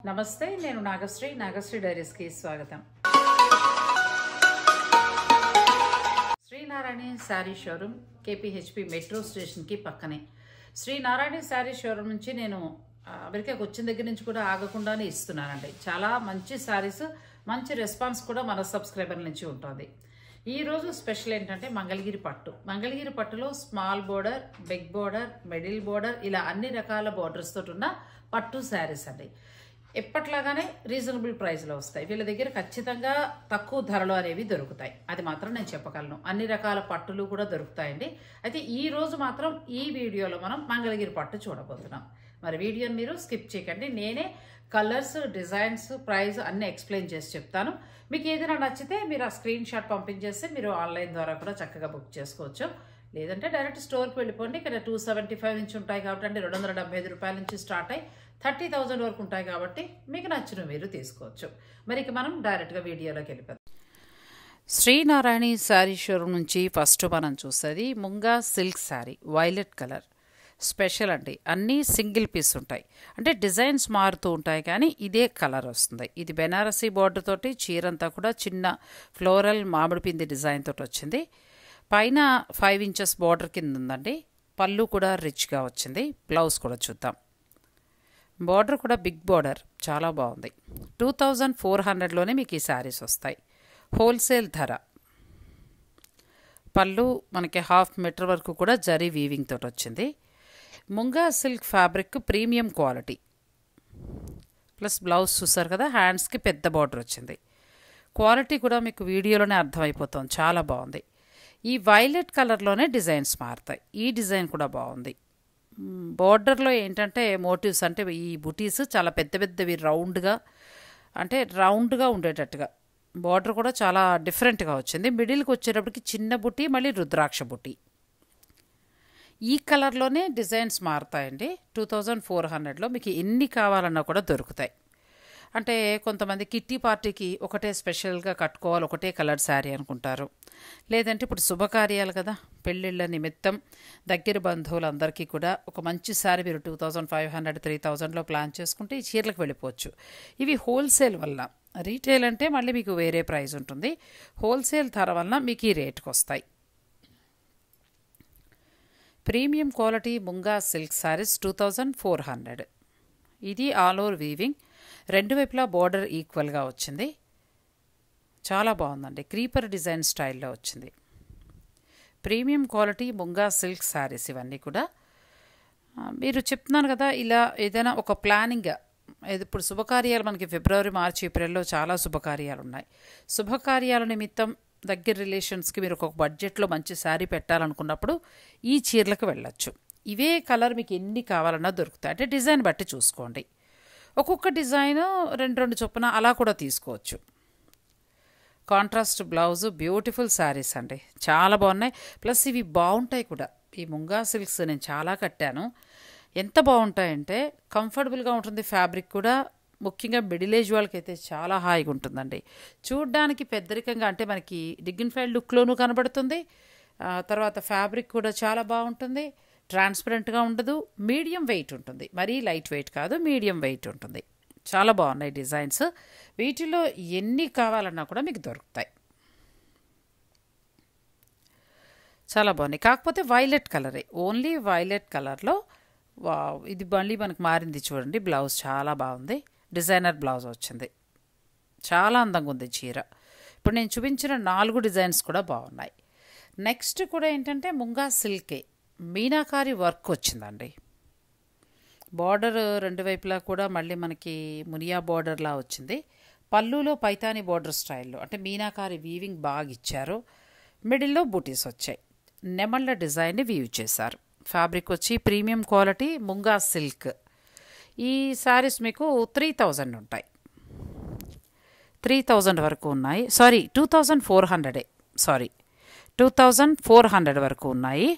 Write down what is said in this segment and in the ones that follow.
నమస్తే నేను నాగశ్రీ డైరీస్ కి స్వాగతం. Srinarayana saree showroom KPHB metro station కి పక్కనే. శ్రీనారాయణ శారీ షోరూమ్ నుంచి నేను అమెరికాకి వచ్చిన దగ్గర నుంచి కూడా ఆగకుండానే ఇస్తున్నానండి. చాలా మంచి శారీస్, మంచి రెస్పాన్స్ కూడా మన సబ్స్క్రైబర్ల నుంచి ఉంటుంది. ఈ రోజు స్పెషల్ ఏంటంటే మంగళగిరి పట్టులో small border, big border, middle border ఇలా అన్ని రకాల బోర్డర్స్ తోటి ఉన్న పట్టు శారీస్ అండి. ఎప్పట్లాగానే రీజనబుల్ ప్రైస్లో వస్తాయి. వీళ్ళ దగ్గర ఖచ్చితంగా తక్కువ ధరలు అనేవి దొరుకుతాయి, అది మాత్రం నేను చెప్పగలను. అన్ని రకాల పట్టులు కూడా దొరుకుతాయండి. అయితే ఈ రోజు మాత్రం ఈ వీడియోలో మనం మంగళగిరి పట్టు చూడబోతున్నాం. మరి వీడియోని మీరు స్కిప్ చేయకండి. నేనే కలర్స్, డిజైన్స్, ప్రైస్ అన్నీ ఎక్స్ప్లెయిన్ చేసి చెప్తాను. మీకు ఏదైనా నచ్చితే మీరు ఆ స్క్రీన్ షాట్ పంపించేస్తే మీరు ఆన్లైన్ ద్వారా కూడా చక్కగా బుక్ చేసుకోవచ్చు. లేదంటే డైరెక్ట్ స్టోర్కి వెళ్ళిపోండి. ఇక్కడ 275 నుంచి ఉంటాయి కాబట్టి అంటే 275 రూపాయల నుంచి స్టార్ట్ అయ్యి 30,000 వరకు ఉంటాయి కాబట్టి మీకు నచ్చిన మీరు తీసుకోవచ్చు. మరి ఇక మనం డైరెక్ట్గా వీడియోలోకి వెళ్ళిపోతాం. శ్రీనారాయణ శారీ షోరూమ్ నుంచి ఫస్ట్ మనం చూసేది munga silk sari, violet colour special అండి. అన్నీ సింగిల్ పీస్ ఉంటాయి, అంటే డిజైన్స్ మారుతూ ఉంటాయి కానీ ఇదే కలర్ వస్తుంది. ఇది బెనారసీ బార్డర్ తోటి చీరంతా కూడా చిన్న ఫ్లోరల్ మామిడి పిండి డిజైన్ తోటి వచ్చింది. పైన 5 ఇంచెస్ బార్డర్ కింద ఉందండి. పళ్ళు కూడా రిచ్గా వచ్చింది. బ్లౌజ్ కూడా చూద్దాం. బార్డర్ కూడా బిగ్ బార్డర్, చాలా బాగుంది. 2400లోనే మీకు ఈ శారీస్ వస్తాయి. హోల్సేల్ ధర. పళ్ళు మనకి 1/2 మీటర్ వరకు కూడా జరీ వీవింగ్ తోటి వచ్చింది. Munga silk fabric premium quality plus blouse చూసారు కదా, హ్యాండ్స్కి పెద్ద బార్డర్ వచ్చింది. క్వాలిటీ కూడా మీకు వీడియోలోనే అర్థమైపోతుంది, చాలా బాగుంది. ఈ వైలెట్ కలర్లోనే డిజైన్స్ మారుతాయి. ఈ డిజైన్ కూడా బాగుంది. బార్డర్లో ఏంటంటే మోటివ్స్ అంటే ఈ బుటీస్ చాలా పెద్ద పెద్దవి రౌండ్గా ఉండేటట్టుగా బార్డర్ కూడా చాలా డిఫరెంట్గా వచ్చింది. మిడిల్కి వచ్చేటప్పటికి చిన్న బుటీ, మళ్ళీ రుద్రాక్ష బుటీ. ఈ కలర్లోనే డిజైన్స్ మారుతాయండి. 2400లో మీకు ఎన్ని కావాలన్నా కూడా దొరుకుతాయి. అంటే కొంతమంది కిట్టి పార్టీకి ఒకటే స్పెషల్గా కట్టుకోవాలి, ఒకటే కలర్ శారీ అనుకుంటారు. లేదంటే ఇప్పుడు శుభకార్యాలు కదా, పెళ్ళిళ్ళ నిమిత్తం దగ్గర బంధువులందరికీ కూడా ఒక మంచి శారీ మీరు 2500, 3000లో ప్లాన్ చేసుకుంటే ఈ చీరలకు వెళ్ళిపోవచ్చు. ఇవి హోల్సేల్ వల్ల, రీటైల్ అంటే మళ్ళీ మీకు వేరే ప్రైస్ ఉంటుంది. హోల్సేల్ ధర వలన మీకు ఈ రేటుకు వస్తాయి. Premium quality munga silk saris 2400. ఇది ఆల్ ఓవర్ వీవింగ్, రెండు వైపులా బార్డర్ ఈక్వల్గా వచ్చింది. చాలా బాగుందండి. క్రీపర్ డిజైన్ స్టైల్లో వచ్చింది. Premium quality munga silk saris ఇవన్నీ కూడా. మీరు చెప్తున్నాను కదా, ఇలా ఏదైనా ఒక ప్లానింగ్గా, ఇప్పుడు శుభకార్యాలు మనకి ఫిబ్రవరి, మార్చి, ఏప్రిల్లో చాలా శుభకార్యాలు ఉన్నాయి. శుభకార్యాల నిమిత్తం దగ్గర రిలేషన్స్కి మీరు ఒక బడ్జెట్లో మంచి శారీ పెట్టాలనుకున్నప్పుడు ఈ చీరలకు వెళ్ళొచ్చు. ఇవే కలర్ మీకు ఎన్ని కావాలన్నా దొరుకుతాయి. అంటే డిజైన్ బట్టి చూసుకోండి. ఒక్కొక్క డిజైన్ 2 చొప్పున అలా కూడా తీసుకోవచ్చు. కాంట్రాస్ట్ బ్లౌజు, బ్యూటిఫుల్ శారీస్ అండి, చాలా బాగున్నాయి. ప్లస్ ఇవి బాగుంటాయి కూడా. ఈ ముంగా సిల్క్స్ నేను చాలా కట్టాను. ఎంత బాగుంటాయంటే కంఫర్టబుల్గా ఉంటుంది. ఫ్యాబ్రిక్ కూడా ముఖ్యంగా మిడిల్ ఏజ్ వాళ్ళకైతే చాలా హాయిగా ఉంటుందండి. చూడ్డానికి పెద్దరికంగా అంటే మనకి డిగ్నిఫైడ్ లుక్లోనూ కనబడుతుంది. తర్వాత ఫ్యాబ్రిక్ కూడా చాలా బాగుంటుంది. ట్రాన్స్పరెంట్గా ఉండదు. మీడియం వెయిట్ ఉంటుంది, మరీ లైట్ వెయిట్ కాదు, మీడియం వెయిట్ ఉంటుంది. చాలా బాగున్నాయి డిజైన్స్. వీటిలో ఎన్ని కావాలన్నా కూడా మీకు దొరుకుతాయి. చాలా బాగున్నాయి. కాకపోతే వైలెట్ కలరే, ఓన్లీ వైలెట్ కలర్లో. ఇది మళ్ళీ మనకు మారింది చూడండి. బ్లౌజ్ చాలా బాగుంది. డిజైనర్ బ్లౌజ్ వచ్చింది. చాలా అందంగా ఉంది చీర. ఇప్పుడు నేను చూపించిన 4 డిజైన్స్ కూడా బాగున్నాయి. నెక్స్ట్ కూడా ఏంటంటే ముంగా సిల్కే మీనాకారి వర్క్ వచ్చిందండి. బార్డర్ రెండు వైపులా కూడా మళ్ళీ మనకి మునియా బార్డర్లా వచ్చింది. పళ్ళులో పైతాని బార్డర్ స్టైల్లో, అంటే మీనాకారి వీవింగ్ బాగా ఇచ్చారు. మిడిల్లో బూటీస్ వచ్చాయి. నెమళ్ళ డిజైన్ని వీవ్ చేశారు. ఫ్యాబ్రిక్ వచ్చి ప్రీమియం క్వాలిటీ ముంగా సిల్క్. ఈ శారీస్ మీకు 3000 ఉంటాయి. 3000 వరకు ఉన్నాయి. 2400 వరకు ఉన్నాయి.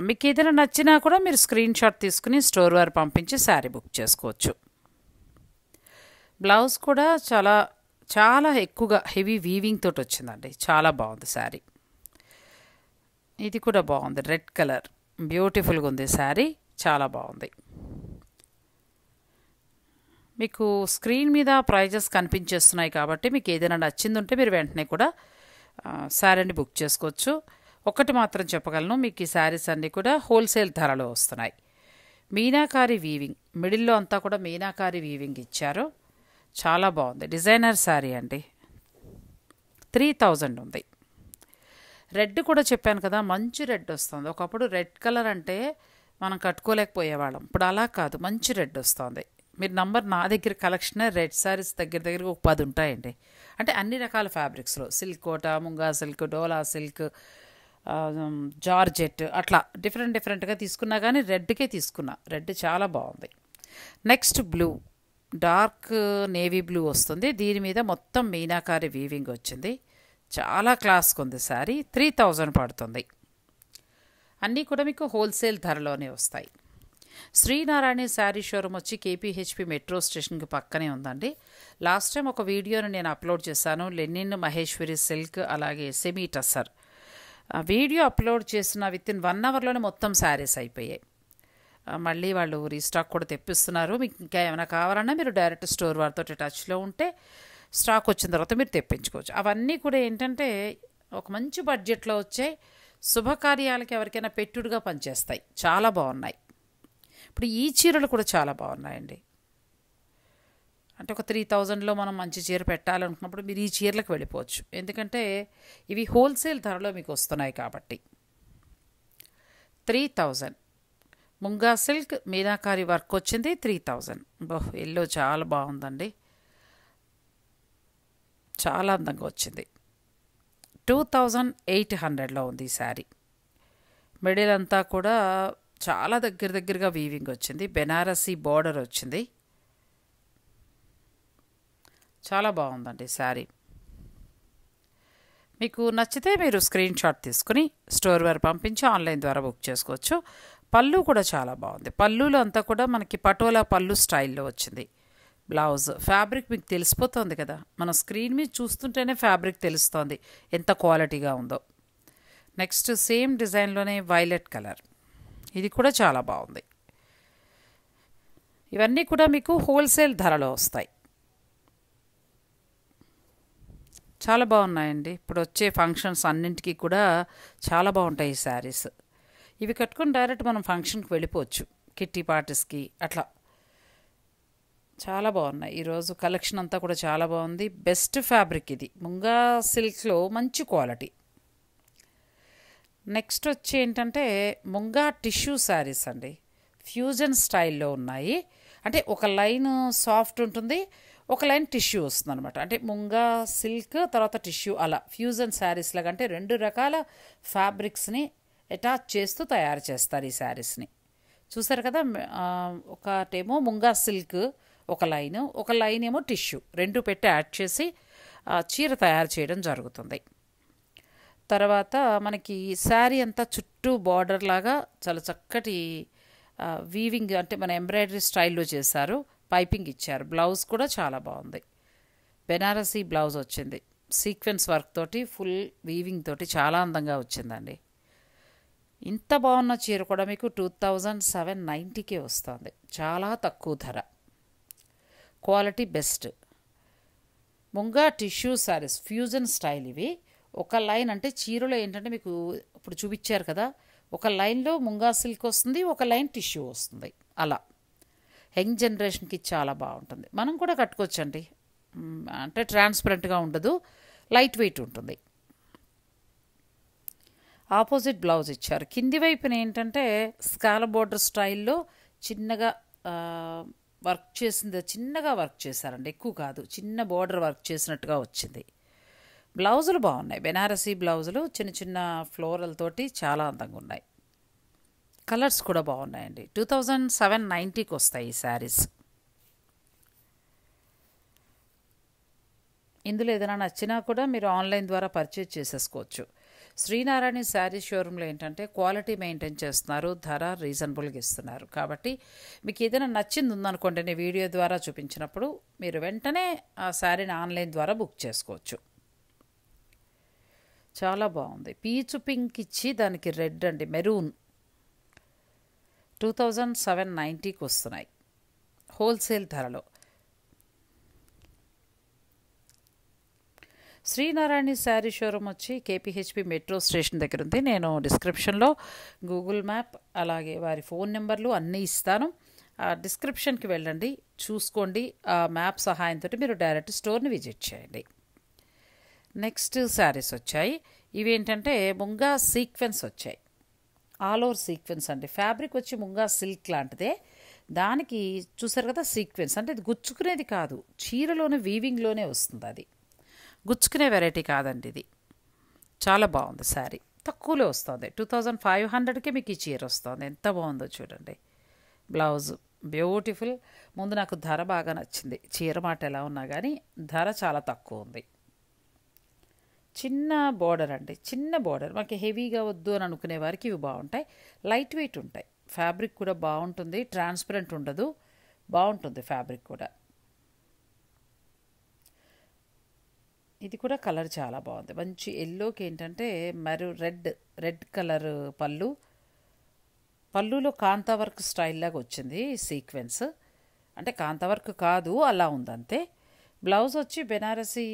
మీకు ఏదైనా నచ్చినా కూడా మీరు స్క్రీన్ షాట్ తీసుకుని స్టోర్ వారు పంపించి శారీ బుక్ చేసుకోవచ్చు. బ్లౌజ్ కూడా చాలా చాలా ఎక్కువగా హెవీ వీవింగ్ తోటి వచ్చిందండి. చాలా బాగుంది శారీ. ఇది కూడా బాగుంది, రెడ్ కలర్, బ్యూటిఫుల్గా ఉంది శారీ, చాలా బాగుంది. మీకు స్క్రీన్ మీద ప్రైజెస్ కనిపించేస్తున్నాయి కాబట్టి మీకు ఏదైనా నచ్చింది ఉంటే మీరు వెంటనే కూడా శారీని బుక్ చేసుకోవచ్చు. ఒకటి మాత్రం చెప్పగలను, మీకు ఈ శారీస్ అన్నీ కూడా హోల్సేల్ ధరలో వస్తున్నాయి. మీనాకారి వీవింగ్, మిడిల్లో అంతా కూడా మీనాకారి వీవింగ్ ఇచ్చారు. చాలా బాగుంది. డిజైనర్ శారీ అండి. 3000 ఉంది. రెడ్ కూడా చెప్పాను కదా, మంచి రెడ్ వస్తుంది. ఒకప్పుడు రెడ్ కలర్ అంటే మనం కట్టుకోలేకపోయేవాళ్ళం, ఇప్పుడు అలా కాదు, మంచి రెడ్ వస్తుంది. మీరు నా దగ్గర కలెక్షన్ రెడ్ శారీస్ దగ్గర ఒక 10 ఉంటాయండి. అంటే అన్ని రకాల ఫ్యాబ్రిక్స్లో, సిల్క్ కోట, ముంగా సిల్క్, డోలా సిల్క్, జార్జెట్, అట్లా డిఫరెంట్గా తీసుకున్నా కానీ రెడ్కే తీసుకున్నా. రెడ్ చాలా బాగుంది. Next blue, dark navy blue వస్తుంది. దీని మీద మొత్తం మీనాకారి వీవింగ్ వచ్చింది. చాలా క్లాస్గా ఉంది శారీ. 3000 పడుతుంది. అన్నీ కూడా మీకు హోల్సేల్ ధరలోనే వస్తాయి. శ్రీనారాయణ శారీ షోరూమ్ వచ్చి కేపీహెచ్పి మెట్రో స్టేషన్కి పక్కనే ఉందండి. లాస్ట్ టైం ఒక వీడియోని నేను అప్లోడ్ చేశాను, లెనిన్ మహేశ్వరి సిల్క్ అలాగే సెమీ టస్సర్. వీడియో అప్లోడ్ చేసిన వితిన్ 1 అవర్లోనే మొత్తం శారీస్ అయిపోయాయి. మళ్ళీ వాళ్ళు రీస్టాక్ కూడా తెప్పిస్తున్నారు. మీకు ఇంకా ఏమైనా కావాలన్నా మీరు డైరెక్ట్ స్టోర్ వారితో టచ్లో ఉంటే స్టాక్ వచ్చిన తర్వాత మీరు తెప్పించుకోవచ్చు. అవన్నీ కూడా ఏంటంటే ఒక మంచి బడ్జెట్లో వచ్చాయి. శుభకార్యాలకి ఎవరికైనా పెట్టుడుగా పనిచేస్తాయి. చాలా బాగున్నాయి. ఇప్పుడు ఈ చీరలు కూడా చాలా బాగున్నాయండి. అంటే ఒక 3000లో మనం మంచి చీర పెట్టాలనుకున్నప్పుడు మీరు ఈ చీరలకు వెళ్ళిపోవచ్చు. ఎందుకంటే ఇవి హోల్సేల్ ధరలో మీకు వస్తున్నాయి కాబట్టి. 3000 ముంగా సిల్క్ మీనాకారి వర్క్ వచ్చింది. 3000. ఎల్లో చాలా బాగుందండి, చాలా అందంగా వచ్చింది. 2800లో ఉంది ఈ శారీ. మిడిల్ అంతా కూడా చాలా దగ్గరగా వీవింగ్ వచ్చింది. బెనారసీ బార్డర్ వచ్చింది. చాలా బాగుందండి శారీ. మీకు నచ్చితే మీరు స్క్రీన్ షాట్ తీసుకుని స్టోర్ వారు పంపించి ఆన్లైన్ ద్వారా బుక్ చేసుకోవచ్చు. పళ్ళు కూడా చాలా బాగుంది. పళ్ళులో అంతా కూడా మనకి పటోలా పళ్ళు స్టైల్లో వచ్చింది. బ్లౌజ్ ఫ్యాబ్రిక్ మీకు తెలిసిపోతుంది కదా, మనం స్క్రీన్ మీద చూస్తుంటేనే ఫ్యాబ్రిక్ తెలుస్తోంది ఎంత క్వాలిటీగా ఉందో. నెక్స్ట్ సేమ్ డిజైన్లోనే వైలెట్ కలర్, ఇది కూడా చాలా బాగుంది. ఇవన్నీ కూడా మీకు హోల్సేల్ ధరలో వస్తాయి. చాలా బాగున్నాయండి. ఇప్పుడు వచ్చే ఫంక్షన్స్ అన్నింటికి కూడా చాలా బాగుంటాయి ఈ శారీస్. ఇవి కట్టుకుని డైరెక్ట్ మనం ఫంక్షన్కి వెళ్ళిపోవచ్చు, కిట్టి పార్టీస్కి అట్లా. చాలా బాగున్నాయి. ఈరోజు కలెక్షన్ అంతా కూడా చాలా బాగుంది. బెస్ట్ ఫ్యాబ్రిక్ ఇది, ముంగా సిల్క్లో మంచి క్వాలిటీ. నెక్స్ట్ వచ్చి ఏంటంటే ముంగా టిష్యూ శారీస్ అండి. ఫ్యూజన్ స్టైల్లో ఉన్నాయి. అంటే ఒక లైన్ సాఫ్ట్ ఉంటుంది, ఒక లైన్ టిష్యూ వస్తుంది అనమాట. అంటే ముంగా సిల్క్ తర్వాత టిష్యూ, అలా ఫ్యూజన్ శారీస్ లాగా. అంటే 2 రకాల ఫ్యాబ్రిక్స్ని అటాచ్ చేస్తూ తయారు చేస్తారు ఈ శారీస్ని. చూసారు కదా, ఒకటేమో ముంగా సిల్క్ ఒక లైన్ ఏమో టిష్యూ, 2 పెట్టి యాడ్ చేసి చీర తయారు చేయడం జరుగుతుంది. తర్వాత మనకి శారీ అంతా చుట్టూ బార్డర్ లాగా చాలా చక్కటి వీవింగ్, అంటే మన ఎంబ్రాయిడరీ స్టైల్లో చేశారు. పైపింగ్ ఇచ్చారు. బ్లౌజ్ కూడా చాలా బాగుంది. బెనారసీ బ్లౌజ్ వచ్చింది. సీక్వెన్స్ వర్క్ తోటి, ఫుల్ వీవింగ్ తోటి చాలా అందంగా వచ్చిందండి. ఇంత బాగున్న చీర కూడా మీకు 2790కే వస్తుంది. చాలా తక్కువ ధర, quality best. Munga tissue saris fusion style ఇవి. ఒక లైన్ అంటే చీరలో ఏంటంటే మీకు ఇప్పుడు చూపించారు కదా, ఒక లైన్లో ముంగా సిల్క్ వస్తుంది, ఒక లైన్ టిష్యూ వస్తుంది. అలా యంగ్ జనరేషన్కి చాలా బాగుంటుంది. మనం కూడా కట్టుకోవచ్చండి. అంటే ట్రాన్స్పరెంట్గా ఉండదు, లైట్ వెయిట్ ఉంటుంది. ఆపోజిట్ బ్లౌజ్ ఇచ్చారు. కింది వైపున ఏంటంటే స్కాల బోర్డర్ స్టైల్లో చిన్నగా వర్క్ చేసింది, చిన్నగా వర్క్ చేశారండి, ఎక్కువ కాదు, చిన్న బోర్డర్ వర్క్ చేసినట్టుగా వచ్చింది. బ్లౌజులు బాగున్నాయి. బెనారసీ బ్లౌజులు చిన్న ఫ్లోరల్ తోటి చాలా అందంగా ఉన్నాయి. కలర్స్ కూడా బాగున్నాయండి. 2790కి వస్తాయి ఈ శారీస్. ఇందులో ఏదైనా నచ్చినా కూడా మీరు ఆన్లైన్ ద్వారా పర్చేజ్ చేసేసుకోవచ్చు. శ్రీనారాయణ శారీ షోరూంలో ఏంటంటే క్వాలిటీ మెయింటైన్ చేస్తున్నారు, ధర రీజనబుల్గా ఇస్తున్నారు. కాబట్టి మీకు ఏదైనా నచ్చింది ఉందనుకోండి, నేను వీడియో ద్వారా చూపించినప్పుడు మీరు వెంటనే ఆ శారీని ఆన్లైన్ ద్వారా బుక్ చేసుకోవచ్చు. చాలా బాగుంది. పీచు పింక్ ఇచ్చి దానికి రెడ్ అండి, మెరూన్. 2790కి వస్తున్నాయి హోల్సేల్ ధరలో. శ్రీనారాయణ శారీ షోరూమ్ వచ్చి కేపీహెచ్పి మెట్రో స్టేషన్ దగ్గర ఉంది. నేను డిస్క్రిప్షన్లో గూగుల్ మ్యాప్ అలాగే వారి ఫోన్ నెంబర్లు అన్నీ ఇస్తాను. ఆ డిస్క్రిప్షన్కి వెళ్ళండి, చూసుకోండి. ఆ మ్యాప్ సహాయంతో మీరు డైరెక్ట్ స్టోర్ని విజిట్ చేయండి. నెక్స్ట్ శారీస్ వచ్చాయి. ఇవి ఏంటంటే ముంగా సీక్వెన్స్ వచ్చాయి. ఆల్ ఓవర్ సీక్వెన్స్ అండి. ఫ్యాబ్రిక్ వచ్చి ముంగా సిల్క్ లాంటిదే. దానికి చూసారు కదా సీక్వెన్స్ అంటే ఇది గుచ్చుకునేది కాదు, చీరలోనే వీవింగ్లోనే వస్తుంది. అది గుచ్చుకునే వెరైటీ కాదండి. ఇది చాలా బాగుంది శారీ. తక్కువలో వస్తుంది. 2500కే మీకు ఈ చీర వస్తుంది. ఎంత బాగుందో చూడండి. Blouse beautiful. ముందు నాకు ధర బాగా నచ్చింది. చీర మాట ఎలా ఉన్నా కానీ ధర చాలా తక్కువ ఉంది. చిన్న బోర్డర్ అండి, చిన్న బోర్డర్. మనకి హెవీగా వద్దు అని అనుకునే వారికి ఇవి బాగుంటాయి. లైట్ వెయిట్ ఉంటాయి. ఫ్యాబ్రిక్ కూడా బాగుంటుంది, ట్రాన్స్పరెంట్ ఉండదు, బాగుంటుంది ఫ్యాబ్రిక్ కూడా. ఇది కూడా కలర్ చాలా బాగుంది. మంచి ఎల్లోకి ఏంటంటే రెడ్ కలర్ పళ్ళులో కాంతా వర్క్ స్టైల్ లాగా వచ్చింది సీక్వెన్స్. అంటే కాంతా వర్క్ కాదు, అలా ఉంది అంతే. బ్లౌజ్ వచ్చి బెనారసీ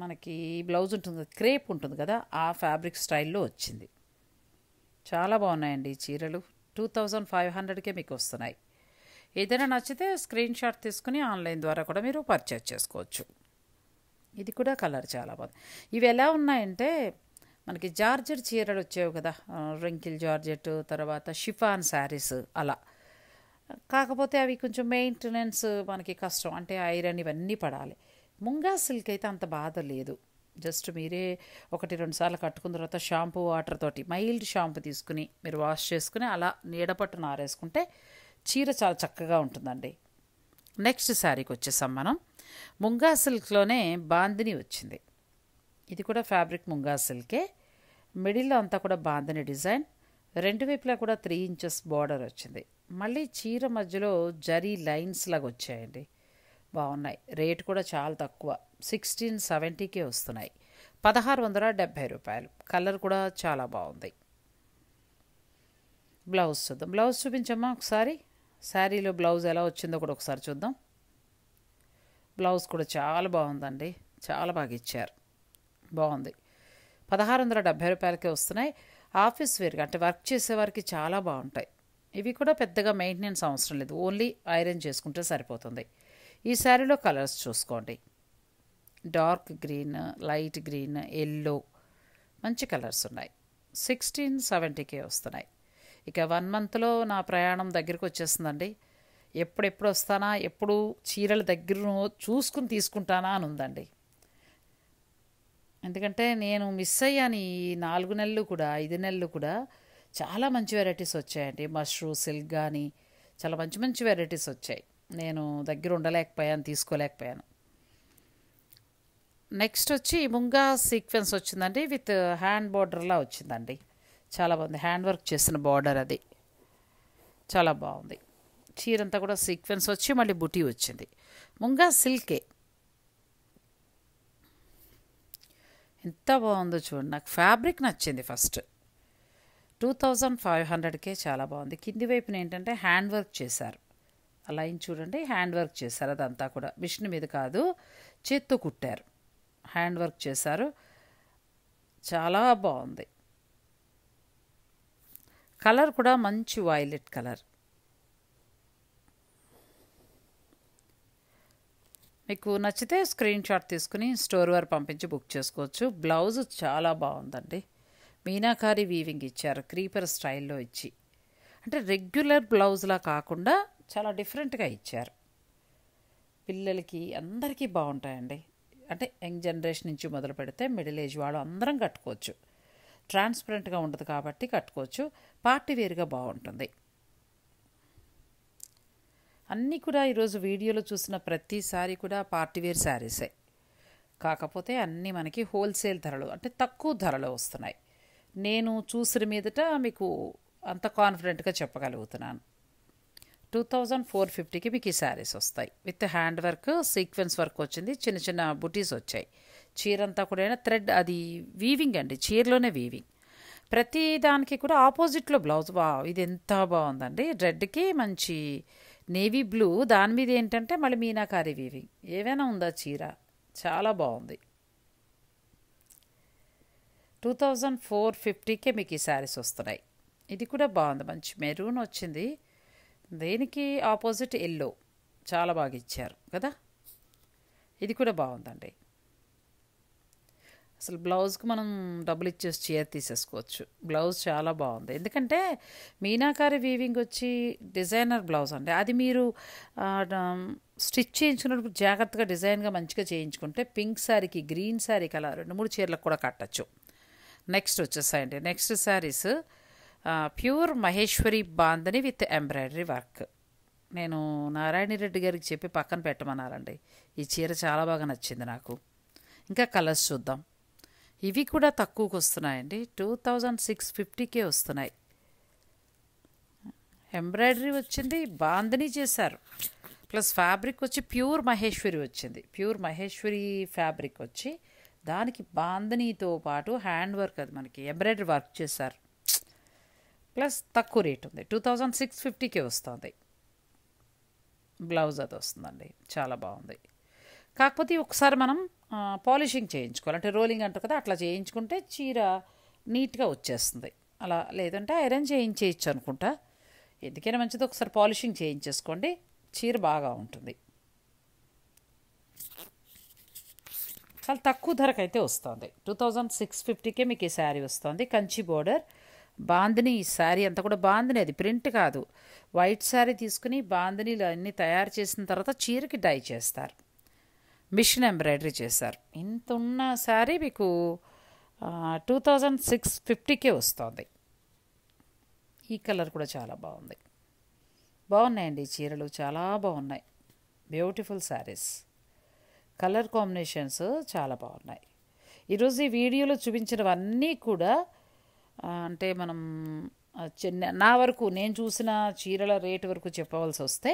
మనకి బ్లౌజ్ ఉంటుంది, క్రేప్ ఉంటుంది కదా, ఆ ఫ్యాబ్రిక్ స్టైల్లో వచ్చింది. చాలా బాగున్నాయండి ఈ చీరలు. 2500కే మీకు వస్తున్నాయి. ఏదైనా నచ్చితే స్క్రీన్ షాట్ తీసుకుని ఆన్లైన్ ద్వారా కూడా మీరు పర్చేజ్ చేసుకోవచ్చు. ఇది కూడా కలర్ చాలా బాగుంది. ఇవి ఎలా ఉన్నాయంటే మనకి జార్జెట్ చీరలు వచ్చేవి కదా, రింకిల్ జార్జెట్, తర్వాత షిఫాన్ శారీస్ అలా. కాకపోతే అవి కొంచెం మెయింటెనెన్స్ మనకి కష్టం, అంటే ఐరన్ ఇవన్నీ పడాలి. ముంగా సిల్క్ అయితే అంత బాధ లేదు. జస్ట్ మీరే 1-2 సార్లు కట్టుకున్న తర్వాత షాంపూ వాటర్ తోటి మైల్డ్ షాంపూ తీసుకుని మీరు వాష్ చేసుకుని అలా నీడపట్టున ఆరేసుకుంటే చీర చాలా చక్కగా ఉంటుందండి. నెక్స్ట్ శారీకి వచ్చేసాం మనం. ముంగా సిల్క్లోనే బాందిని వచ్చింది. ఇది కూడా ఫ్యాబ్రిక్ ముంగా సిల్కే. మిడిల్లో అంతా కూడా బాందిని డిజైన్. రెండు వైపులా కూడా 3 ఇంచెస్ బార్డర్ వచ్చింది. మళ్ళీ చీర మధ్యలో జరీ లైన్స్ లాగా వచ్చాయండి, బాగున్నాయి. రేట్ కూడా చాలా తక్కువ, 1670కే వస్తున్నాయి. 1670 రూపాయలు. కలర్ కూడా చాలా బాగుంది. బ్లౌజ్ చూద్దాం. బ్లౌజ్ చూపించమ్మా ఒకసారి. శారీలో బ్లౌజ్ ఎలా వచ్చిందో కూడా ఒకసారి చూద్దాం. బ్లౌజ్ కూడా చాలా బాగుందండి, చాలా బాగా ఇచ్చారు, బాగుంది. 1670 రూపాయలకే వస్తున్నాయి. ఆఫీస్ వేర్గా అంటే వర్క్ చేసేవారికి చాలా బాగుంటాయి. ఇవి కూడా పెద్దగా మెయింటెనెన్స్ అవసరం లేదు, ఓన్లీ ఐరన్ చేసుకుంటే సరిపోతుంది. ఈ శారీలో కలర్స్ చూసుకోండి. Dark green, light green, yellow, మంచి కలర్స్ ఉన్నాయి. 1670కే వస్తున్నాయి. ఇక 1 మంత్లో నా ప్రయాణం దగ్గరికి వచ్చేస్తుందండి. ఎప్పుడెప్పుడు వస్తానా, ఎప్పుడు చీరల దగ్గర చూసుకుని తీసుకుంటానా అని ఉందండి. ఎందుకంటే నేను మిస్ అయ్యాను ఈ 4 నెలలు కూడా, 5 నెలలు కూడా. చాలా మంచి వెరైటీస్ వచ్చాయండి. మష్రూ సిల్క్ కానీ చాలా మంచి మంచి వెరైటీస్ వచ్చాయి. నేను దగ్గర ఉండలేకపోయాను, తీసుకోలేకపోయాను. నెక్స్ట్ వచ్చి ముంగా సీక్వెన్స్ వచ్చిందండి, విత్ హ్యాండ్ బార్డర్లా వచ్చిందండి. చాలా బాగుంది, హ్యాండ్ వర్క్ చేసిన బార్డర్ అది, చాలా బాగుంది. చీరంతా కూడా సీక్వెన్స్ వచ్చి మళ్ళీ బుటీ వచ్చింది. ముంగా సిల్కే, ఎంత బాగుందో చూడండి. నాకు ఫ్యాబ్రిక్ నచ్చింది ఫస్ట్. 2500కే చాలా బాగుంది. కింది వైపున ఏంటంటే హ్యాండ్ వర్క్ చేశారు. ఆ లైన్ చూడండి, హ్యాండ్ వర్క్ చేశారు. అదంతా కూడా మిషన్ మీద కాదు, చేత్తో కుట్టారు, హ్యాండ్ వర్క్ చేశారు. చాలా బాగుంది. కలర్ కూడా మంచి వైలెట్ కలర్. మీకు నచ్చితే స్క్రీన్ షాట్ తీసుకుని స్టోర్ వారు పంపించి బుక్ చేసుకోవచ్చు. బ్లౌజ్ చాలా బాగుందండి. మీనాకారి వీవింగ్ ఇచ్చారు, క్రీపర్ స్టైల్లో ఇచ్చి. అంటే రెగ్యులర్ బ్లౌజ్లా కాకుండా చాలా డిఫరెంట్గా ఇచ్చారు. పిల్లలకి అందరికీ బాగుంటాయండి. అంటే యంగ్ జనరేషన్ నుంచి మొదలు పెడితే మిడిల్ ఏజ్ వాళ్ళు అందరం కట్టుకోవచ్చు. ట్రాన్స్పరెంట్గా ఉండదు కాబట్టి కట్టుకోవచ్చు. పార్టీ వేర్గా బాగుంటుంది. అన్నీ కూడా ఈరోజు వీడియోలో చూసిన ప్రతిసారి కూడా పార్టీవేర్ శారీసే. కాకపోతే అన్నీ మనకి హోల్సేల్ ధరలు, అంటే తక్కువ ధరలో వస్తున్నాయి. నేను చూసిన మీదట మీకు అంత కాన్ఫిడెంట్గా చెప్పగలుగుతున్నాను. 2450కి మీకు ఈ శారీస్ వస్తాయి. With hand work, sequence work వచ్చింది, చిన్న చిన్న బుటీస్ వచ్చాయి. చీరంతా కూడా థ్రెడ్, అది వీవింగ్ అండి, చీరలోనే వీవింగ్. ప్రతి దానికి కూడా ఆపోజిట్లో బ్లౌజ్. ఇది ఎంత బాగుందండి. రెడ్కి మంచి నేవీ బ్లూ, దాని మీద ఏంటంటే మళ్ళీ మీనాకారి వీవింగ్. ఏవైనా ఉందా చీర, చాలా బాగుంది. 2450కే మీకు ఈ శారీస్ వస్తున్నాయి. ఇది కూడా బాగుంది, మంచి మెరూన్ వచ్చింది, దేనికి ఆపోజిట్ ఎల్లో, చాలా బాగా ఇచ్చారు కదా. ఇది కూడా బాగుందండి. అసలు బ్లౌజ్కి మనం డబ్బులు ఇచ్చేసి చీర తీసేసుకోవచ్చు. బ్లౌజ్ చాలా బాగుంది, ఎందుకంటే మీనాకారి వీవింగ్ వచ్చి డిజైనర్ బ్లౌజ్ అండి. అది మీరు స్టిచ్ చేయించుకున్నప్పుడు జాగ్రత్తగా డిజైన్గా మంచిగా చేయించుకుంటే పింక్ శారీకి గ్రీన్ శారీకి అలా 2-3 చీరలకు కూడా కట్టచ్చు. నెక్స్ట్ వచ్చేసాయండి, next sarees pure Maheshwari bandhani with embroidery work. నేను నారాయణ రెడ్డి గారికి చెప్పి పక్కన పెట్టమన్నారండి. ఈ చీర చాలా బాగా నచ్చింది నాకు. ఇంకా కలర్స్ చూద్దాం. ఇవి కూడా తక్కువకి వస్తున్నాయండి, 2650కే వస్తున్నాయి. ఎంబ్రాయిడరీ వచ్చింది, బాందని చేశారు, ప్లస్ ఫ్యాబ్రిక్ వచ్చి ప్యూర్ మహేశ్వరి వచ్చింది. ప్యూర్ మహేశ్వరి ఫ్యాబ్రిక్ వచ్చి దానికి బాందనీతో పాటు హ్యాండ్ వర్క్, అది మనకి ఎంబ్రాయిడరీ వర్క్ చేశారు, ప్లస్ తక్కువ రేట్ ఉంది. 2650కే వస్తుంది. బ్లౌజ్ అది వస్తుందండి, చాలా బాగుంది. కాకపోతే ఒకసారి మనం పాలిషింగ్ చేయించుకోవాలి, అంటే రోలింగ్ అంటారు కదా, అట్లా చేయించుకుంటే చీర నీట్గా వచ్చేస్తుంది. అలా లేదంటే ఐరన్ చేయించేయచ్చు అనుకుంటా. ఎందుకైనా మంచిది ఒకసారి పాలిషింగ్ చేయించేసుకోండి, చీర బాగా ఉంటుంది. చాలా తక్కువ ధరకైతే వస్తుంది. 2650కే మీకు ఈ శారీ వస్తుంది. కంచి బోర్డర్ బాందిని. ఈ శారీ అంతా కూడా బాందిని, అది ప్రింట్ కాదు. వైట్ శారీ తీసుకుని బాందినీలు అన్నీ తయారు చేసిన తర్వాత చీరకి డై చేస్తారు, మిషన్ ఎంబ్రాయిడరీ చేశారు. ఇంత ఉన్న శారీ మీకు 2650కే వస్తుంది. ఈ కలర్ కూడా చాలా బాగుంది. బాగున్నాయండి ఈ చీరలు, చాలా బాగున్నాయి. బ్యూటిఫుల్ శారీస్, కలర్ కాంబినేషన్స్ చాలా బాగున్నాయి. ఈరోజు ఈ వీడియోలో చూపించినవన్నీ కూడా అంటే మనం నా వరకు నేను చూసిన చీరల రేటు వరకు చెప్పవలసి వస్తే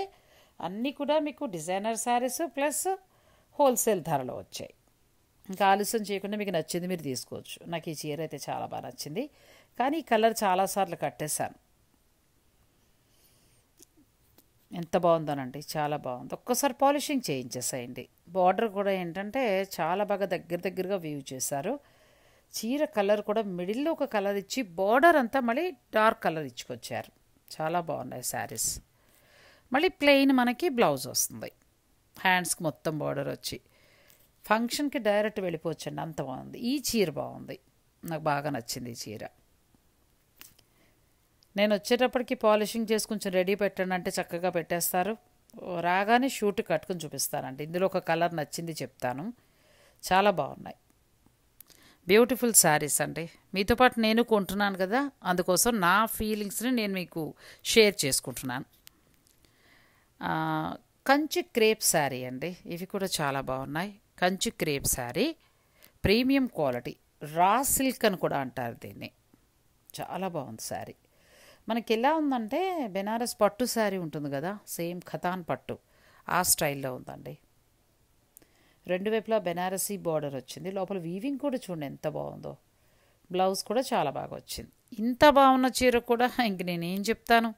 అన్నీ కూడా మీకు డిజైనర్ శారీస్ ప్లస్ హోల్సేల్ ధరలో వచ్చాయి. ఇంకా ఆలస్యం చేయకుండా మీకు నచ్చింది మీరు తీసుకోవచ్చు. నాకు ఈ చీర అయితే చాలా బాగా నచ్చింది, కానీ ఈ కలర్ చాలాసార్లు కట్టేశాను. ఎంత బాగుందోనండి, చాలా బాగుంది. ఒక్కసారి పాలిషింగ్ చేయించేసేయండి. బార్డర్ కూడా ఏంటంటే చాలా బాగా దగ్గరగా వీవ్ చేశారు. చీర కలర్ కూడా మిడిల్లో ఒక కలర్ ఇచ్చి బార్డర్ అంతా మళ్ళీ డార్క్ కలర్ ఇచ్చుకొచ్చారు. చాలా బాగున్నాయి శారీస్. మళ్ళీ ప్లెయిన్ మనకి బ్లౌజ్ వస్తుంది, హ్యాండ్స్కి మొత్తం బార్డర్ వచ్చి ఫంక్షన్కి డైరెక్ట్ వెళ్ళిపోవచ్చండి, అంత బాగుంది. ఈ చీర బాగుంది, నాకు బాగా నచ్చింది ఈ చీర. నేను వచ్చేటప్పటికి పాలిషింగ్ చేసి కొంచెం రెడీ పెట్టండి అంటే చక్కగా పెట్టేస్తారు. రాగానే షూట్ కట్టుకుని చూపిస్తానండి. ఇందులో ఒక కలర్ నచ్చింది చెప్తాను, చాలా బాగున్నాయి. బ్యూటిఫుల్ శారీస్ అండి. మీతో పాటు నేను కొంటున్నాను కదా, అందుకోసం నా ఫీలింగ్స్ని నేను మీకు షేర్ చేసుకుంటున్నాను. కంచి క్రేప్ శారీ అండి, ఇవి కూడా చాలా బాగున్నాయి. Kanchi crepe sari, premium quality, raw silk అని కూడా అంటారు దీన్ని. చాలా బాగుంది శారీ. మనకి ఎలా ఉందంటే బెనారస్ పట్టు శారీ ఉంటుంది కదా, సేమ్ ఖతాన్ పట్టు ఆ స్టైల్లో ఉందండి. రెండు వైపులా బెనారసీ బార్డర్ వచ్చింది, లోపల వీవింగ్ కూడా చూడండి ఎంత బాగుందో. బ్లౌజ్ కూడా చాలా బాగా వచ్చింది. ఇంత బాగున్న చీర కూడా ఇంక నేనేం చెప్తాను,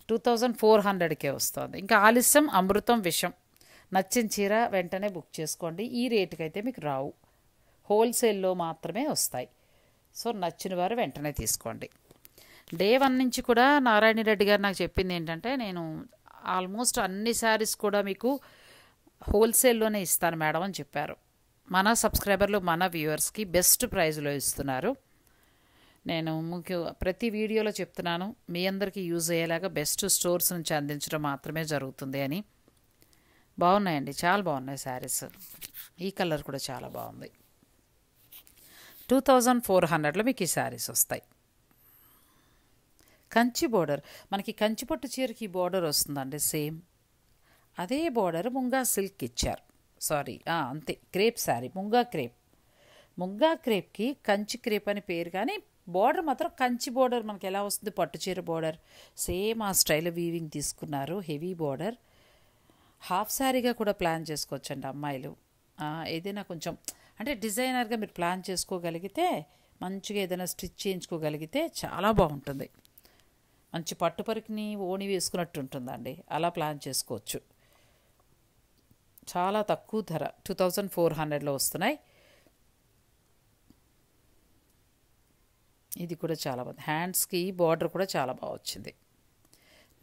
2400కే వస్తుంది. ఇంకా ఆలస్యం అమృతం విషం. నచ్చిన చీర వెంటనే బుక్ చేసుకోండి. ఈ రేటుకైతే మీకు రావు, హోల్సేల్లో మాత్రమే వస్తాయి. సో నచ్చిన వారు వెంటనే తీసుకోండి. డే 1 నుంచి కూడా నారాయణ రెడ్డి గారు నాకు చెప్పింది ఏంటంటే, నేను ఆల్మోస్ట్ అన్ని శారీస్ కూడా మీకు హోల్సేల్లోనే ఇస్తాను మేడం అని చెప్పారు. మన సబ్స్క్రైబర్లు మన వ్యూవర్స్కి బెస్ట్ ప్రైజ్లో ఇస్తున్నారు. నేను ప్రతి వీడియోలో చెప్తున్నాను, మీ అందరికీ యూజ్ అయ్యేలాగా బెస్ట్ స్టోర్స్ నుంచి అందించడం మాత్రమే జరుగుతుంది అని. బాగున్నాయండి, చాలా బాగున్నాయి శారీస్. ఈ కలర్ కూడా చాలా బాగుంది. 2400లో మీకు ఈ శారీస్ వస్తాయి. కంచి బోర్డర్, మనకి కంచిపట్టు చీరకి బోర్డర్ వస్తుందండి సేమ్ అదే బోర్డర్ ముంగా సిల్క్ ఇచ్చారు. సారీ అంతే, క్రేప్ శారీ, ముంగా క్రేప్కి కంచి క్రేప్ అని పేరు, కానీ బోర్డర్ మాత్రం కంచి బోర్డర్ మనకి ఎలా వస్తుంది పట్టు చీర బోర్డర్ సేమ్ ఆ స్టైల్ వీవింగ్ తీసుకున్నారు. హెవీ బోర్డర్, హాఫ్ శారీగా కూడా ప్లాన్ చేసుకోవచ్చండి అమ్మాయిలు. ఏదైనా కొంచెం అంటే డిజైనర్గా మీరు ప్లాన్ చేసుకోగలిగితే, మంచిగా ఏదైనా స్టిచ్ చేయించుకోగలిగితే చాలా బాగుంటుంది. మంచి పట్టుపరికిని ఓణి వేసుకున్నట్టు ఉంటుందండి, అలా ప్లాన్ చేసుకోవచ్చు. చాలా తక్కువ ధర, 2400లో వస్తున్నాయి. ఇది కూడా చాలా బాగుంది. హ్యాండ్స్కి బార్డర్ కూడా చాలా బాగా వచ్చింది.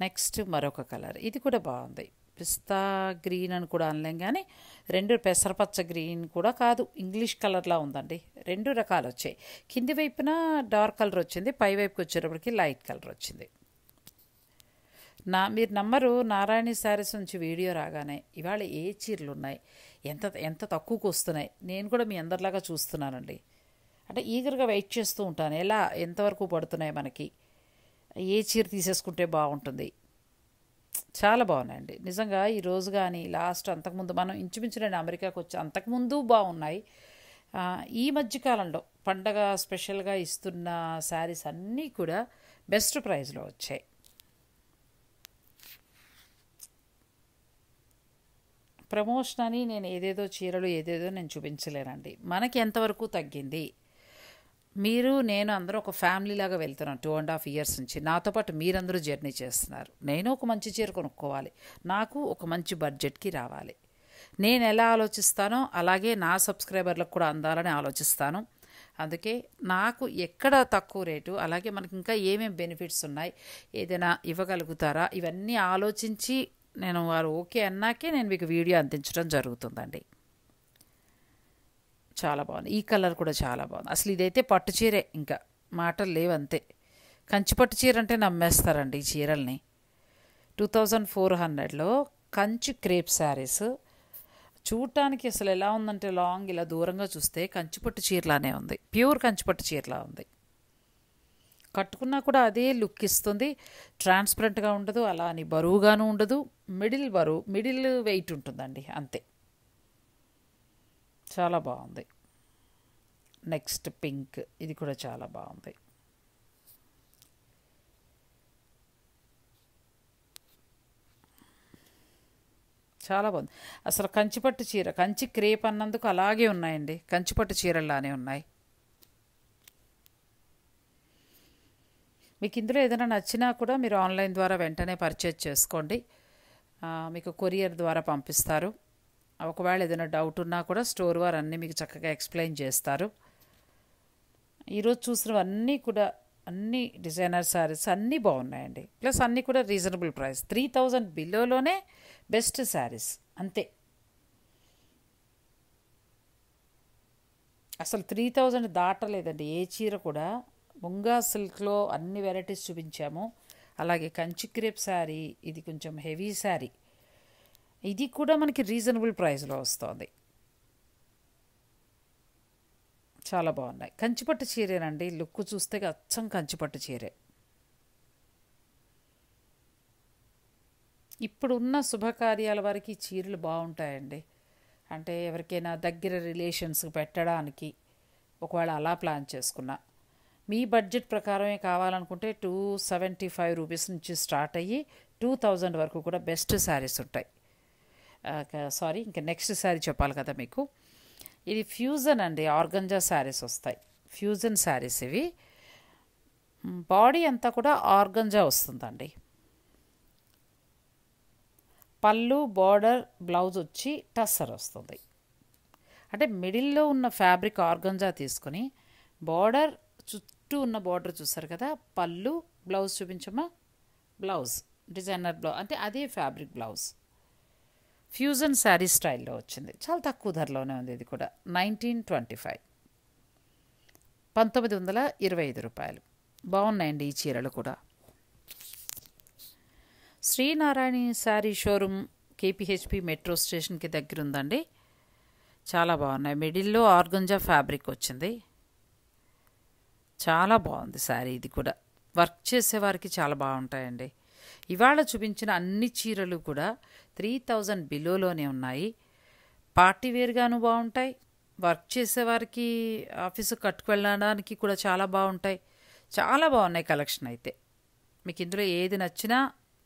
నెక్స్ట్ మరొక కలర్, ఇది కూడా బాగుంది. పిస్తా గ్రీన్ అని కూడా అనలేం, కానీ రెండు పెసరపచ్చ గ్రీన్ కూడా కాదు, ఇంగ్లీష్ కలర్లా ఉందండి. రెండు రకాలు వచ్చాయి. కింది వైపున డార్క్ కలర్ వచ్చింది, పై వైపుకి వచ్చేటప్పటికి లైట్ కలర్ వచ్చింది. మీరు నమ్మరు, నారాయణి శారీస్ నుంచి వీడియో రాగానే ఇవాళ ఏ చీరలు ఉన్నాయి, ఎంత ఎంత తక్కువకు వస్తున్నాయి, నేను కూడా మీ అందరిలాగా చూస్తున్నానండి. అంటే ఈగర్గా వెయిట్ చేస్తూ ఉంటాను, ఎంతవరకు పడుతున్నాయి మనకి, ఏ చీర తీసేసుకుంటే బాగుంటుంది. చాలా బాగున్నాయండి నిజంగా. ఈరోజు కానీ లాస్ట్ అంతకుముందు మనం ఇంచుమించు నేను అమెరికాకు వచ్చి అంతకుముందు బాగున్నాయి. ఈ మధ్యకాలంలో పండగ స్పెషల్గా ఇస్తున్న శారీస్ అన్నీ కూడా బెస్ట్ ప్రైస్లో వచ్చాయి. ప్రమోషన్ అని నేను ఏదేదో చీరలు ఏదేదో నేను చూపించలేనండి. మనకి ఎంతవరకు తగ్గింది, మీరు నేను అందరూ ఒక ఫ్యామిలీ లాగా వెళ్తున్నాం 2.5 years నుంచి. నాతో పాటు మీరందరూ జర్నీ చేస్తున్నారు. నేను ఒక మంచి చీర కొనుక్కోవాలి, నాకు ఒక మంచి బడ్జెట్కి రావాలి. నేను ఎలా ఆలోచిస్తానో అలాగే నా సబ్స్క్రైబర్లకు కూడా అందాలని ఆలోచిస్తాను. అందుకే నాకు ఎక్కడ తక్కువ రేటు, అలాగే మనకి ఇంకా ఏమేమి బెనిఫిట్స్ ఉన్నాయి, ఏదైనా ఇవ్వగలుగుతారా, ఇవన్నీ ఆలోచించి నేను వారు ఓకే అన్నాకే నేను మీకు వీడియో అందించడం జరుగుతుందండి. చాలా బాగుంది. ఈ కలర్ కూడా చాలా బాగుంది. అసలు ఇదైతే పట్టు చీరే, ఇంకా మాటలు లేవంతే. కంచి పట్టు చీర అంటే నమ్మేస్తారండి ఈ చీరల్ని. 2400లో కంచి క్రేప్ శారీస్ చూడటానికి అసలు ఎలా ఉందంటే, లాంగ్ ఇలా దూరంగా చూస్తే కంచిపట్టు చీరలానే ఉంది, ప్యూర్ కంచిపట్టు చీరలా ఉంది. కట్టుకున్నా కూడా అదే లుక్ ఇస్తుంది, ట్రాన్స్పరెంట్గా ఉండదు, అలా అని బరువుగాను ఉండదు, మిడిల్ వెయిట్ ఉంటుందండి అంతే. చాలా బాగుంది. నెక్స్ట్ పింక్, ఇది కూడా చాలా బాగుంది. చాలా బాగుంది. అసలు కంచిపట్టు చీర, కంచి క్రేప్ అన్నందుకు అలాగే ఉన్నాయండి, కంచిపట్టు చీరల్లానే ఉన్నాయి. మీకు ఇందులో ఏదైనా నచ్చినా కూడా మీరు ఆన్లైన్ ద్వారా వెంటనే పర్చేజ్ చేసుకోండి, మీకు కొరియర్ ద్వారా పంపిస్తారు. ఒకవేళ ఏదైనా డౌట్ ఉన్నా కూడా స్టోర్ వారు అన్నీ మీకు చక్కగా ఎక్స్ప్లెయిన్ చేస్తారు. ఈరోజు చూసినవన్నీ కూడా అన్ని డిజైనర్ శారీస్ అన్నీ బాగున్నాయండి. ప్లస్ అన్నీ కూడా రీజనబుల్ ప్రైస్, 3000 బిలోలోనే బెస్ట్ శారీస్ అంతే. అసలు 3000 దాటలేదండి ఏ చీర కూడా. ముంగా సిల్క్లో అన్ని వెరైటీస్ చూపించాము. అలాగే కంచి క్రేప్ శారీ, ఇది కొంచెం హెవీ శారీ, ఇది కూడా మనకి రీజనబుల్ ప్రైస్లో వస్తుంది. చాలా బాగున్నాయి. కంచిపట్టు చీరేనండి, లుక్ చూస్తే అచ్చం కంచిపట్టు చీరే. ఇప్పుడున్న శుభకార్యాల వారికి చీరలు బాగుంటాయండి. అంటే ఎవరికైనా దగ్గర రిలేషన్స్కి పెట్టడానికి ఒకవేళ అలా ప్లాన్ చేసుకున్నా, మీ బడ్జెట్ ప్రకారమే కావాలనుకుంటే 275 రూపీస్ నుంచి స్టార్ట్ అయ్యి 2000 వరకు కూడా బెస్ట్ శారీస్ ఉంటాయి. ఇంకా నెక్స్ట్ శారీ చెప్పాలి కదా మీకు. ఇది ఫ్యూజన్ అండి, ఆర్గంజా శారీస్ వస్తాయి. ఫ్యూజన్ శారీస్ ఇవి. బాడీ అంతా కూడా ఆర్గంజా వస్తుందండి. పళ్ళు, బార్డర్, బ్లౌజ్ వచ్చి టస్సర్ వస్తుంది. అంటే మిడిల్లో ఉన్న ఫ్యాబ్రిక్ ఆర్గంజా తీసుకొని బార్డర్ చుట్టూ ఉన్న బార్డర్ చూస్తారు కదా, పళ్ళు, బ్లౌజ్ చూపించమ్మా. బ్లౌజ్ డిజైనర్ బ్లౌజ్, అంటే అదే ఫ్యాబ్రిక్ బ్లౌజ్. ఫ్యూజన్ శారీ స్టైల్లో వచ్చింది, చాలా తక్కువ ధరలోనే ఉంది. ఇది కూడా 1925, 1925 రూపాయలు. బాగున్నాయండి ఈ చీరలు కూడా. శ్రీనారాయణి శారీ షోరూమ్ కేపీహెచ్పి మెట్రో స్టేషన్కి దగ్గర ఉందండి. చాలా బాగున్నాయి. మిడిల్లో ఆర్గంజా ఫ్యాబ్రిక్ వచ్చింది, చాలా బాగుంది శారీ. ఇది కూడా వర్క్ చేసేవారికి చాలా బాగుంటాయండి. ఇవాళ చూపించిన అన్ని చీరలు కూడా 3000 బిలోలోనే ఉన్నాయి. పార్టీ వేర్గాను బాగుంటాయి, వర్క్ చేసేవారికి ఆఫీసు కట్టుకెళ్ళడానికి కూడా చాలా బాగుంటాయి. చాలా బాగున్నాయి కలెక్షన్ అయితే. మీకు ఇందులో ఏది నచ్చినా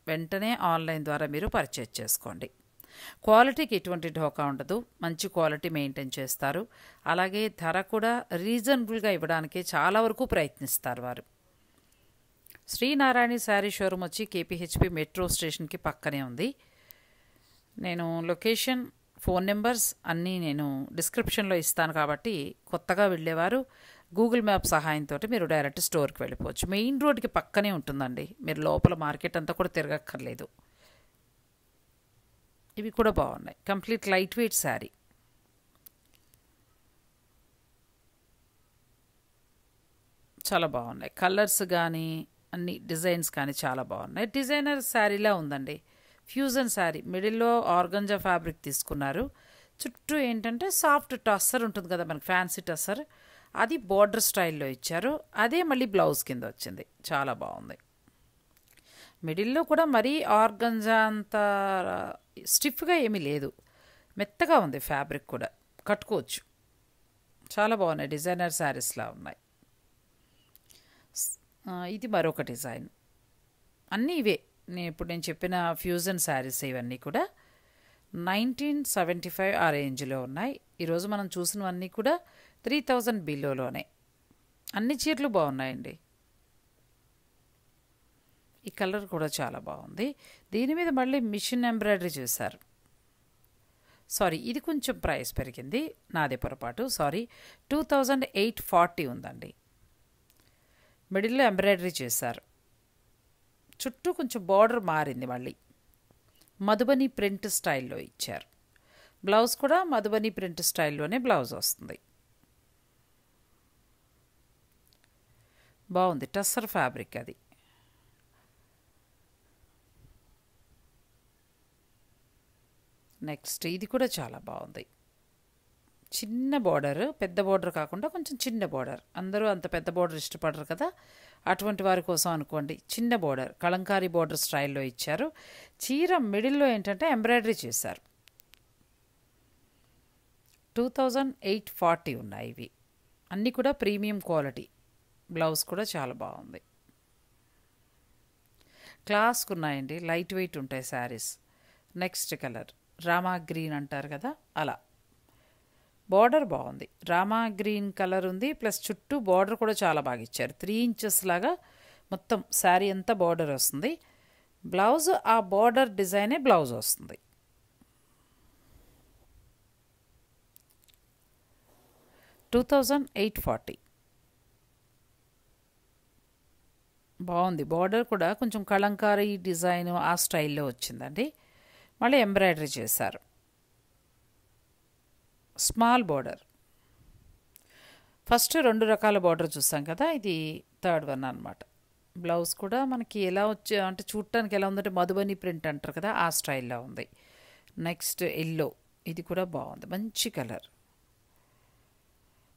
వెంటనే ఆన్లైన్ ద్వారా మీరు పర్చేజ్ చేసుకోండి. క్వాలిటీకి ఎటువంటి ఢోకా ఉండదు, మంచి క్వాలిటీ మెయింటైన్ చేస్తారు. అలాగే ధర కూడా రీజనబుల్గా ఇవ్వడానికి చాలా వరకు ప్రయత్నిస్తారు వారు. శ్రీనారాయణి శారీ షోరూమ్ వచ్చి కేపీహెచ్పి మెట్రో స్టేషన్కి పక్కనే ఉంది. నేను లొకేషన్, ఫోన్ నెంబర్స్ అన్నీ నేను డిస్క్రిప్షన్లో ఇస్తాను, కాబట్టి కొత్తగా వెళ్ళేవారు గూగుల్ మ్యాప్ సహాయంతో మీరు డైరెక్ట్ స్టోర్కి వెళ్ళిపోవచ్చు. మెయిన్ రోడ్కి పక్కనే ఉంటుందండి, మీరు లోపల మార్కెట్ అంతా కూడా తిరగక్కర్లేదు. ఇవి కూడా బాగున్నాయి, కంప్లీట్ లైట్ వెయిట్ శారీ. చాలా బాగున్నాయి కలర్స్ కానీ అన్ని డిజైన్స్ కానీ చాలా బాగున్నాయి. డిజైనర్ శారీలా ఉందండి, ఫ్యూజన్ శారీ. మిడిల్లో ఆర్గంజా ఫ్యాబ్రిక్ తీసుకున్నారు, చుట్టూ ఏంటంటే సాఫ్ట్ టస్సర్ ఉంటుంది కదా మనకి, ఫ్యాన్సీ టస్సర్, అది బోర్డర్ స్టైల్లో ఇచ్చారు. అదే మళ్ళీ బ్లౌజ్ కింద వచ్చింది, చాలా బాగుంది. మిడిల్లో కూడా మరీ ఆర్గంజా అంత స్టిఫ్గా ఏమీ లేదు, మెత్తగా ఉంది ఫ్యాబ్రిక్ కూడా, కట్టుకోవచ్చు. చాలా బాగున్నాయి, డిజైనర్ శారీస్లా ఉన్నాయి. ఇది మరొక డిజైన్. అన్నీ ఇవే ఇప్పుడు నేను చెప్పిన ఫ్యూజన్ శారీస్ ఇవన్నీ కూడా 1975 ఆ రేంజ్లో ఉన్నాయి. ఈరోజు మనం చూసినవన్నీ కూడా 3000 బిలోలోనే. అన్ని చీరలు బాగున్నాయండి. ఈ కలర్ కూడా చాలా బాగుంది. దీని మీద మళ్ళీ మిషన్ ఎంబ్రాయిడరీ చేశారు. సారీ, ఇది కొంచెం ప్రైస్ పెరిగింది, నాదే పొరపాటు, సారీ. 2840 ఉందండి. మిడిల్లో ఎంబ్రాయిడరీ చేశారు, చుట్టూ కొంచెం బార్డర్ మారింది, మళ్ళీ మధుబని ప్రింట్ స్టైల్లో ఇచ్చారు. బ్లౌజ్ కూడా మధుబని ప్రింట్ స్టైల్లోనే బ్లౌజ్ వస్తుంది. బాగుంది, టస్సర్ ఫ్యాబ్రిక్ అది. నెక్స్ట్ ఇది కూడా చాలా బాగుంది, చిన్న బార్డర్, పెద్ద బార్డర్ కాకుండా కొంచెం చిన్న బార్డర్. అందరూ అంత పెద్ద బార్డర్ ఇష్టపడరు కదా, అటువంటి వారి కోసం అనుకోండి, చిన్న బార్డర్, కలంకారీ బార్డర్ స్టైల్లో ఇచ్చారు. చీర మిడిల్లో ఏంటంటే ఎంబ్రాయిడరీ చేశారు. 2840 ఉన్నాయి ఇవి, అన్నీ కూడా ప్రీమియం క్వాలిటీ. బ్లౌజ్ కూడా చాలా బాగుంది, క్లాస్కి ఉన్నాయండి, లైట్ వెయిట్ ఉంటాయి saris. Next colour Rama green అంటారు కదా, అలా బార్డర్ బాగుంది, రామా గ్రీన్ కలర్ ఉంది, ప్లస్ చుట్టూ బార్డర్ కూడా చాలా బాగా ఇచ్చారు. 3 ఇంచెస్ లాగా మొత్తం శారీ అంతా బార్డర్ వస్తుంది. బ్లౌజ్ ఆ బార్డర్ డిజైనే బ్లౌజ్ వస్తుంది. $2840 బాగుంది. బార్డర్ కూడా కొంచెం కలంకారీ డిజైన్ ఆ స్టైల్లో వచ్చిందండి. మళ్ళీ ఎంబ్రాయిడరీ చేశారు, స్మాల్ బార్డర్. ఫస్ట్ 2 రకాల బార్డర్ చూసాం కదా, ఇది థర్డ్ వన్ అనమాట. బ్లౌజ్ కూడా మనకి ఎలా వచ్చే అంటే చూడటానికి ఎలా ఉందంటే మధుబని ప్రింట్ అంటారు కదా, ఆ స్టైల్లో ఉంది. నెక్స్ట్ ఎల్లో, ఇది కూడా బాగుంది, మంచి కలర్.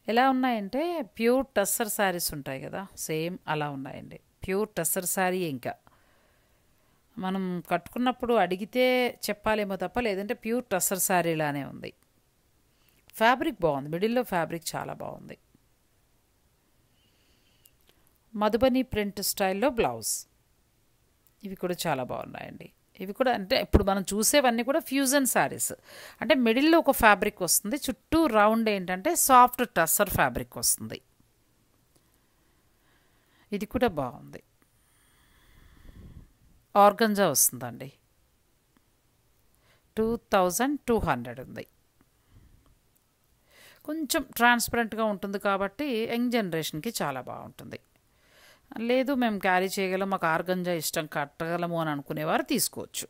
ఎలా ఉన్నాయంటే ప్యూర్ టస్సర్ శారీస్ ఉంటాయి కదా, సేమ్ అలా ఉన్నాయండి. ప్యూర్ టస్సర్ శారీ, ఇంకా మనం కట్టుకున్నప్పుడు అడిగితే చెప్పాలేమో తప్ప, లేదంటే ప్యూర్ టస్సర్ శారీలానే ఉంది. ఫ్యాబ్రిక్ బాగుంది, మిడిల్లో ఫ్యాబ్రిక్ చాలా బాగుంది. మధుబని ప్రింట్ స్టైల్లో బ్లౌజ్. ఇవి కూడా చాలా బాగున్నాయండి. ఇవి కూడా అంటే ఇప్పుడు మనం చూసేవన్నీ కూడా ఫ్యూజన్ శారీస్, అంటే మిడిల్లో ఒక ఫ్యాబ్రిక్ వస్తుంది, చుట్టూ రౌండ్ ఏంటంటే సాఫ్ట్ టస్సర్ ఫ్యాబ్రిక్ వస్తుంది. ఇది కూడా బాగుంది, ఆర్గంజా వస్తుందండి. 2200 ఉంది. కొంచెం ట్రాన్స్పరెంట్గా ఉంటుంది కాబట్టి యంగ్ జనరేషన్కి చాలా బాగుంటుంది. లేదు మేము క్యారీ చేయగలం, మాకు ఆర్గంజా ఇష్టం, కట్టగలము అని అనుకునేవారు తీసుకోవచ్చు.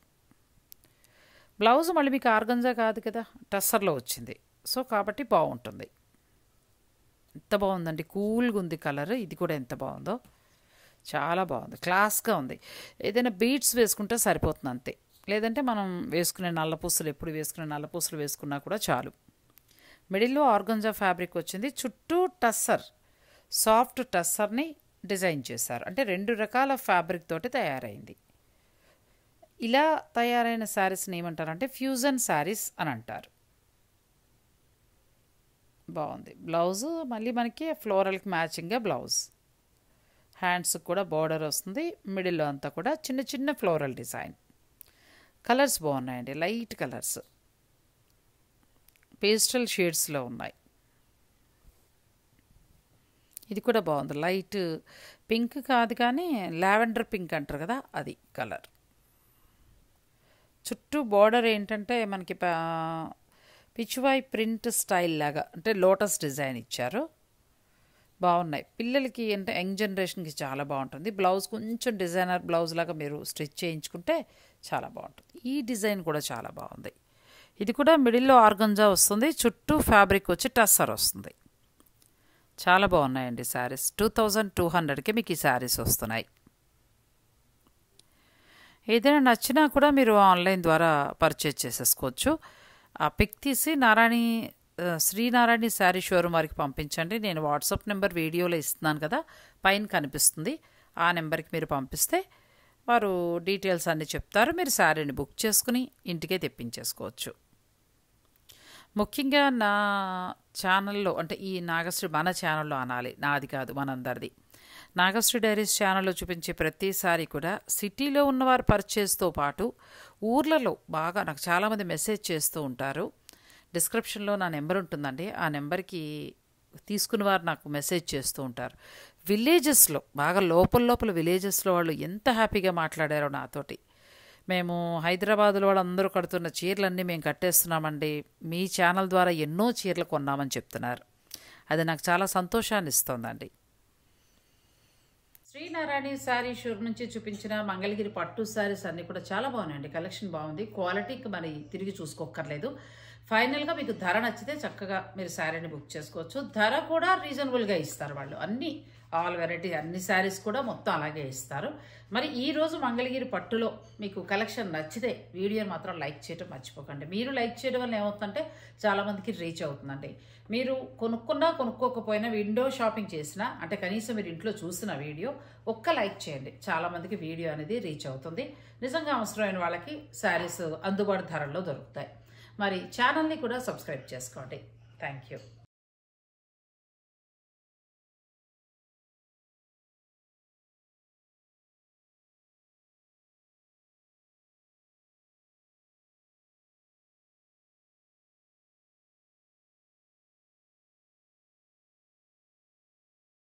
బ్లౌజ్ మళ్ళీ మీకు ఆర్గంజా కాదు కదా, టస్సర్లో వచ్చింది, సో కాబట్టి బాగుంటుంది. ఎంత బాగుందండి, కూల్గా ఉంది కలర్. ఇది కూడా ఎంత బాగుందో, చాలా బాగుంది, క్లాస్గా ఉంది. ఏదైనా బీడ్స్ వేసుకుంటే సరిపోతుంది అంతే, లేదంటే మనం వేసుకునే నల్లపూసలు, ఎప్పుడు వేసుకునే నల్లపూసలు వేసుకున్నా కూడా చాలు. మిడిల్లో ఆర్గంజా ఫ్యాబ్రిక్ వచ్చింది, చుట్టూ టస్సర్, సాఫ్ట్ టస్సర్ని డిజైన్ చేశారు. అంటే 2 రకాల ఫ్యాబ్రిక్ తోటి తయారైంది. ఇలా తయారైన శారీస్ని ఏమంటారంటే ఫ్యూజన్ శారీస్ అని అంటారు. బాగుంది. బ్లౌజు మళ్ళీ మనకి ఫ్లోరల్కి మ్యాచింగ్గా బ్లౌజ్, హ్యాండ్స్కి కూడా బార్డర్ వస్తుంది, మిడిల్లో అంతా కూడా చిన్న చిన్న ఫ్లోరల్ డిజైన్. కలర్స్ బాగున్నాయండి, లైట్ కలర్స్, పేస్టల్ షేడ్స్లో ఉన్నాయి. ఇది కూడా బాగుంది, లైట్ పింక్ కాదు కానీ లావెండర్ పింక్ అంటారు కదా, అది కలర్. చుట్టూ బార్డర్ ఏంటంటే మనకి పిచ్వాయ్ ప్రింట్ స్టైల్ లాగా, అంటే లోటస్ డిజైన్ ఇచ్చారు. బాగున్నాయి. పిల్లలకి అంటే యంగ్ జనరేషన్కి చాలా బాగుంటుంది. బ్లౌజ్ కొంచెం డిజైనర్ బ్లౌజ్ లాగా మీరు స్టిచ్ చేయించుకుంటే చాలా బాగుంటుంది. ఈ డిజైన్ కూడా చాలా బాగుంది. ఇది కూడా మిడిల్లో ఆర్గంజా వస్తుంది, చుట్టూ ఫ్యాబ్రిక్ వచ్చి టస్సర్ వస్తుంది. చాలా బాగున్నాయండి శారీస్. 2200కి మీకు ఈ శారీస్ వస్తున్నాయి. ఏదైనా నచ్చినా కూడా మీరు ఆన్లైన్ ద్వారా పర్చేజ్ చేసేసుకోవచ్చు. ఆ పిక్ తీసి శ్రీనారాయణి శారీ షోరూమ్ వారికి పంపించండి. నేను వాట్సాప్ నెంబర్ వీడియోలో ఇస్తున్నాను కదా, పైన కనిపిస్తుంది. ఆ నెంబర్కి మీరు పంపిస్తే వారు డీటెయిల్స్ అన్నీ చెప్తారు. మీరు శారీని బుక్ చేసుకుని ఇంటికే తెప్పించేసుకోవచ్చు. ముఖ్యంగా నా ఛానల్లో, అంటే ఈ నాగశ్రీ మన ఛానల్లో అనాలి, నాది కాదు మనందరిది, నాగశ్రీ డైరీస్ ఛానల్లో చూపించే ప్రతిసారి కూడా సిటీలో ఉన్నవారు పర్చేస్తో పాటు ఊర్లలో బాగా నాకు చాలామంది మెసేజ్ చేస్తూ ఉంటారు. డిస్క్రిప్షన్లో నా నెంబర్ ఉంటుందండి. ఆ నెంబర్కి తీసుకున్న వారు నాకు మెసేజ్ చేస్తూ ఉంటారు. విలేజెస్లో బాగా లోపల విలేజెస్లో వాళ్ళు ఎంత హ్యాపీగా మాట్లాడారో నాతోటి. మేము హైదరాబాదులో వాళ్ళందరూ కడుతున్న చీరలన్నీ మేము కట్టేస్తున్నామండి, మీ ఛానల్ ద్వారా ఎన్నో చీరలు కొన్నామని చెప్తున్నారు. అది నాకు చాలా సంతోషాన్ని ఇస్తోందండి. శ్రీనారాయణి శారీ షోరూమ్ నుంచి చూపించిన మంగళగిరి పట్టు శారీస్ అన్నీ కూడా చాలా బాగున్నాయండి. కలెక్షన్ బాగుంది. క్వాలిటీకి మరి తిరిగి చూసుకోక్కర్లేదు. ఫైనల్గా మీకు ధర నచ్చితే చక్కగా మీరు శారీని బుక్ చేసుకోవచ్చు. ధర కూడా రీజనబుల్గా ఇస్తారు వాళ్ళు. అన్ని ఆల్ వెరైటీ అన్ని శారీస్ కూడా మొత్తం అలాగే ఇస్తారు. మరి ఈరోజు మంగళగిరి పట్టులో మీకు కలెక్షన్ నచ్చితే వీడియోని మాత్రం లైక్ చేయడం మర్చిపోకండి. మీరు లైక్ చేయడం వల్ల ఏమవుతుందంటే చాలామందికి రీచ్ అవుతుందండి. మీరు కొనుక్కోకపోయినా విండో షాపింగ్ చేసినా, అంటే కనీసం మీరు ఇంట్లో చూసిన వీడియో ఒక్క లైక్ చేయండి. చాలామందికి వీడియో అనేది రీచ్ అవుతుంది. నిజంగా అవసరమైన వాళ్ళకి శారీస్ అందుబాటు ధరల్లో దొరుకుతాయి. మరి ఛానల్ని కూడా సబ్స్క్రైబ్ చేసుకోండి. Thank you.